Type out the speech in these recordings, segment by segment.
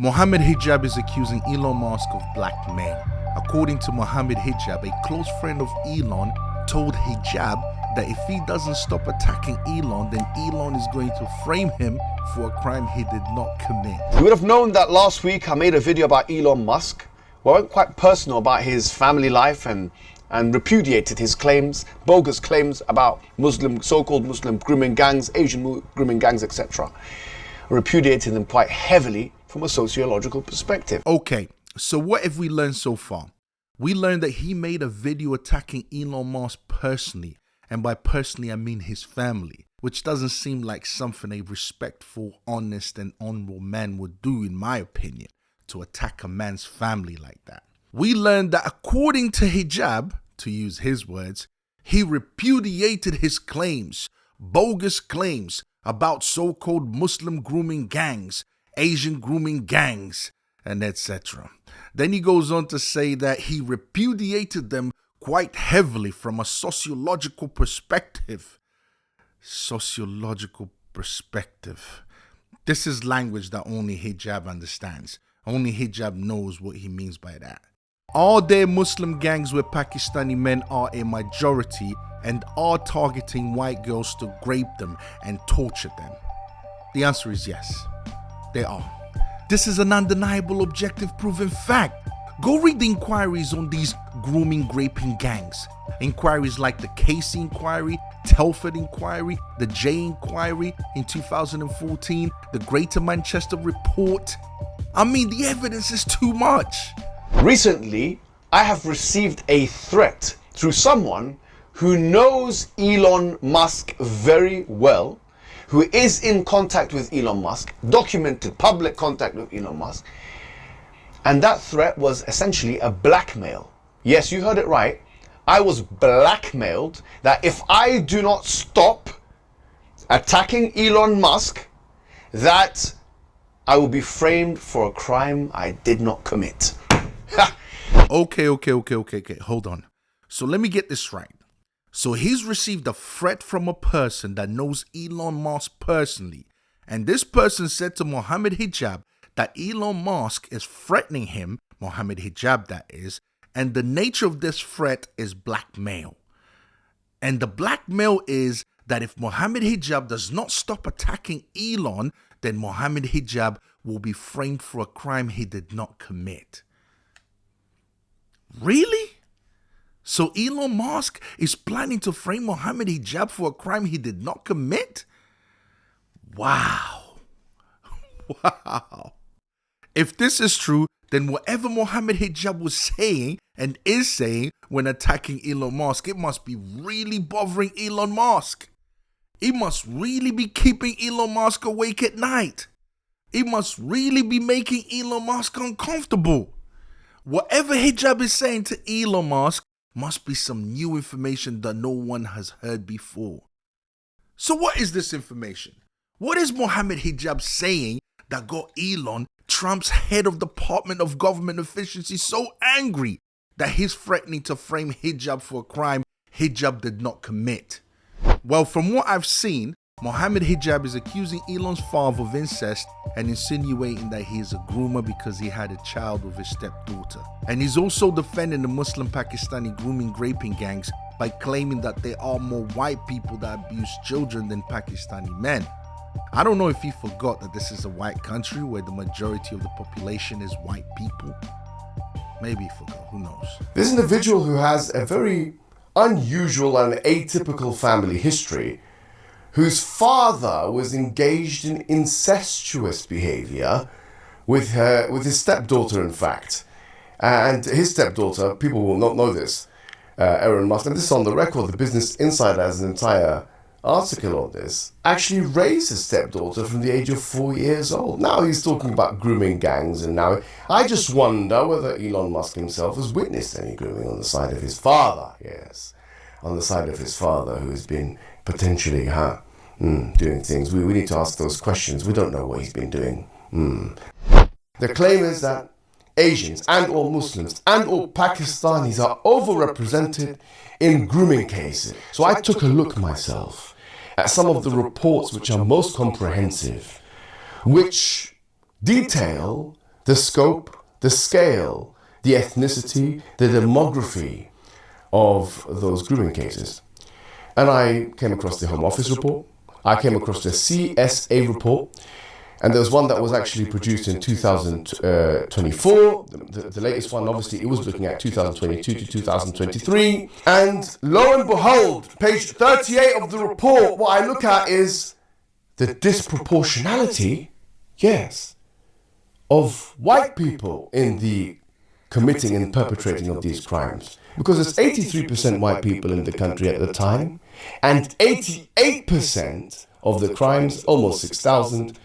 Mohamed Hijab is accusing Elon Musk of blackmail. According to Mohamed Hijab, a close friend of Elon told Hijab that if he doesn't stop attacking Elon, then Elon is going to frame him for a crime he did not commit. You would have known that last week I made a video about Elon Musk, where I went quite personal about his family life and repudiated his claims, bogus claims about so-called Muslim grooming gangs, Asian grooming gangs, etc. Repudiated them quite heavily from a sociological perspective. Okay, so what have we learned so far? We learned that he made a video attacking Elon Musk personally, and by personally I mean his family, which doesn't seem like something a respectful, honest and honorable man would do, in my opinion, to attack a man's family like that. We learned that according to Hijab, to use his words, he repudiated his claims, bogus claims about so-called Muslim grooming gangs, Asian grooming gangs, and etc. Then he goes on to say that he repudiated them quite heavily from a sociological perspective. Sociological perspective. This is language that only Hijab understands. Only Hijab knows what he means by that. Are there Muslim gangs where Pakistani men are a majority and are targeting white girls to grape them and torture them? The answer is yes, they are. This is an undeniable, objective, proven fact. Go read the inquiries on these grooming, graping gangs. Inquiries like the Casey Inquiry, Telford Inquiry, the Jay Inquiry in 2014, the Greater Manchester Report. I mean, the evidence is too much. Recently, I have received a threat through someone who knows Elon Musk very well, who is in contact with Elon Musk, documented public contact with Elon Musk. And that threat was essentially a blackmail. Yes, you heard it right. I was blackmailed that if I do not stop attacking Elon Musk, that I will be framed for a crime I did not commit. Okay. Hold on. So let me get this right. So he's received a threat from a person that knows Elon Musk personally. And this person said to Mohamed Hijab that Elon Musk is threatening him, Mohamed Hijab that is, and the nature of this threat is blackmail. And the blackmail is that if Mohamed Hijab does not stop attacking Elon, then Mohamed Hijab will be framed for a crime he did not commit. Really? So Elon Musk is planning to frame Mohamed Hijab for a crime he did not commit? Wow. Wow. If this is true, then whatever Mohamed Hijab was saying and is saying when attacking Elon Musk, it must be really bothering Elon Musk. It must really be keeping Elon Musk awake at night. It must really be making Elon Musk uncomfortable. Whatever Hijab is saying to Elon Musk must be some new information that no one has heard before. So what is this information? What is Mohamed Hijab saying that got Elon, Trump's head of Department of Government Efficiency, so angry that he's threatening to frame Hijab for a crime Hijab did not commit? Well, from what I've seen, Mohamed Hijab is accusing Elon's father of incest and insinuating that he is a groomer because he had a child with his stepdaughter. And he's also defending the Muslim Pakistani grooming graping gangs by claiming that there are more white people that abuse children than Pakistani men. I don't know if he forgot that this is a white country where the majority of the population is white people. Maybe he forgot, who knows? This individual who has a very unusual and atypical family history, whose father was engaged in incestuous behavior with his stepdaughter, in fact. And his stepdaughter, people will not know this, Elon Musk, and this is on the record, the Business Insider has an entire article on this, actually raised his stepdaughter from the age of 4 years old. Now he's talking about grooming gangs, and now I just wonder whether Elon Musk himself has witnessed any grooming on the side of his father. Yes, on the side of his father, who has been potentially doing things. We need to ask those questions. We don't know what he's been doing. The claim is that Asians and or Muslims and or Pakistanis are overrepresented in grooming cases. So I took a look myself at some of the reports which are most comprehensive, which detail the scope, the scale, the ethnicity, the demography of those grooming cases. And I came across the Home Office report, I came across the CSA report, and there was one that was actually produced in 2024. The latest one, obviously, it was looking at 2022 to 2023. And lo and behold, page 38 of the report, what I look at is the disproportionality, yes, of white people in the committing and perpetrating of these crimes. Because it's 83% white people in the country at the time, and 88% of the crimes, almost 6,000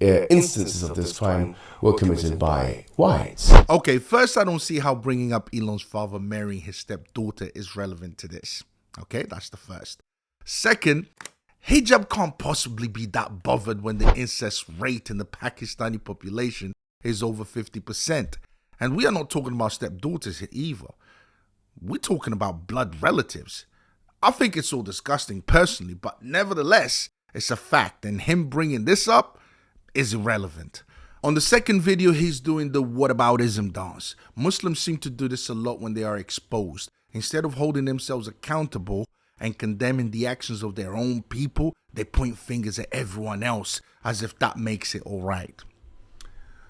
instances of this crime, were committed by whites. Okay, first, I don't see how bringing up Elon's father marrying his stepdaughter is relevant to this. Okay, that's the first. Second, hijab can't possibly be that bothered when the incest rate in the Pakistani population is over 50%. And we are not talking about stepdaughters here either. We're talking about blood relatives. I think it's so disgusting personally, but nevertheless, it's a fact. And him bringing this up is irrelevant. On the second video, he's doing the whataboutism dance. Muslims seem to do this a lot when they are exposed. Instead of holding themselves accountable and condemning the actions of their own people, they point fingers at everyone else as if that makes it all right.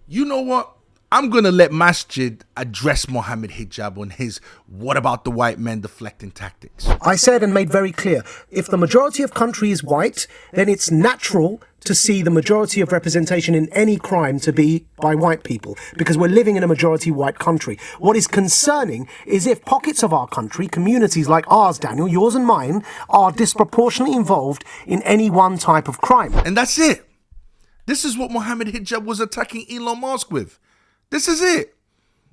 You know what? I'm going to let Masjid address Mohamed Hijab on his what about the white men deflecting tactics. I said and made very clear, if the majority of country is white, then it's natural to see the majority of representation in any crime to be by white people, because we're living in a majority white country. What is concerning is if pockets of our country, communities like ours, Daniel, yours and mine, are disproportionately involved in any one type of crime. And that's it. This is what Mohamed Hijab was attacking Elon Musk with. This is it.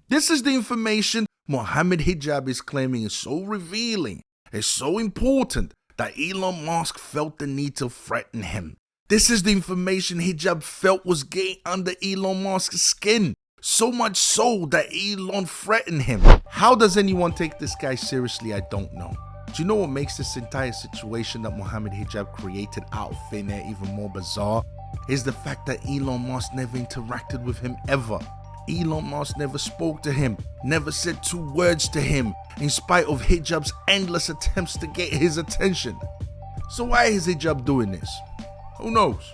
This is the information Mohamed Hijab is claiming is so revealing, is so important that Elon Musk felt the need to threaten him. This is the information Hijab felt was getting under Elon Musk's skin. So much so that Elon threatened him. How does anyone take this guy seriously? I don't know. Do you know what makes this entire situation that Mohamed Hijab created out of thin air even more bizarre? Is the fact that Elon Musk never interacted with him ever. Elon Musk never spoke to him, never said two words to him, in spite of Hijab's endless attempts to get his attention. So why is Hijab doing this? Who knows?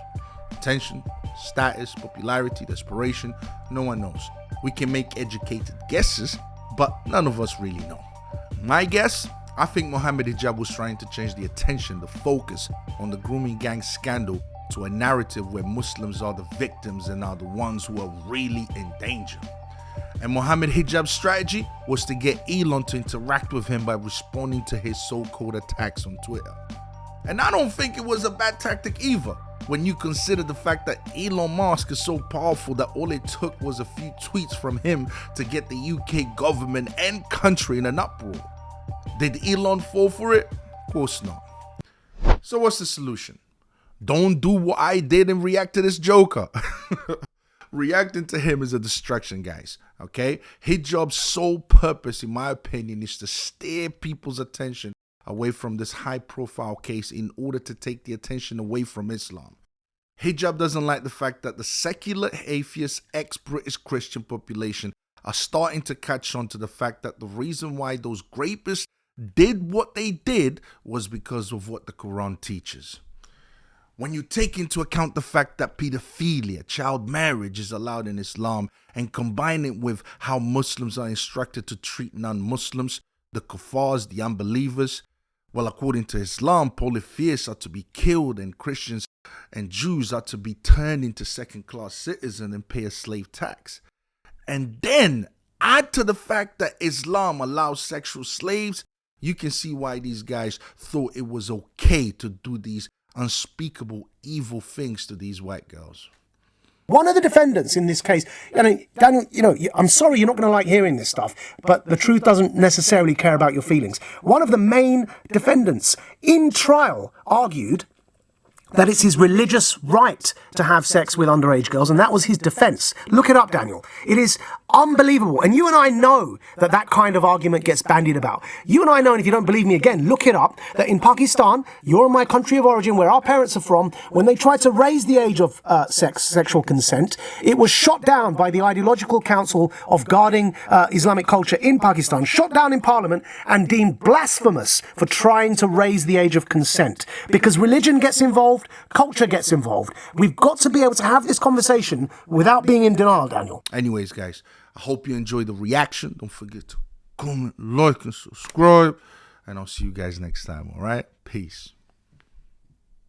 Attention, status, popularity, desperation, no one knows. We can make educated guesses, but none of us really know. My guess, I think Mohamed Hijab was trying to change the attention, the focus on the grooming gang scandal to a narrative where Muslims are the victims and are the ones who are really in danger. And Mohamed Hijab's strategy was to get Elon to interact with him by responding to his so-called attacks on Twitter. And I don't think it was a bad tactic either, when you consider the fact that Elon Musk is so powerful that all it took was a few tweets from him to get the UK government and country in an uproar. Did Elon fall for it? Of course not. So what's the solution? Don't do what I did and react to this joker. Reacting to him is a distraction, guys. Okay? Hijab's sole purpose, in my opinion, is to steer people's attention away from this high-profile case in order to take the attention away from Islam. Hijab doesn't like the fact that the secular, atheist, ex-British Christian population are starting to catch on to the fact that the reason why those rapists did what they did was because of what the Quran teaches. When you take into account the fact that pedophilia, child marriage is allowed in Islam, and combine it with how Muslims are instructed to treat non-Muslims, the kuffars, the unbelievers, well, according to Islam, polytheists are to be killed and Christians and Jews are to be turned into second-class citizens and pay a slave tax. And then add to the fact that Islam allows sexual slaves, you can see why these guys thought it was okay to do these unspeakable evil things to these white girls. One of the defendants in this case, Daniel, I'm sorry you're not going to like hearing this stuff, but the truth doesn't necessarily care about your feelings. One of the main defendants in trial argued that it's his religious right to have sex with underage girls, and that was his defense. Look it up, Daniel. It is unbelievable. And you and I know that that kind of argument gets bandied about. You and I know, and if you don't believe me again, look it up, that in Pakistan, you're in my country of origin, where our parents are from, when they tried to raise the age of sexual consent, it was shot down by the Ideological Council of Guarding Islamic Culture in Pakistan, shot down in Parliament and deemed blasphemous for trying to raise the age of consent. Because religion gets involved, culture gets involved. We've got to be able to have this conversation without being in denial, Daniel. Anyways, guys, I hope you enjoyed the reaction. Don't forget to comment, like, and subscribe. And I'll see you guys next time, all right? Peace.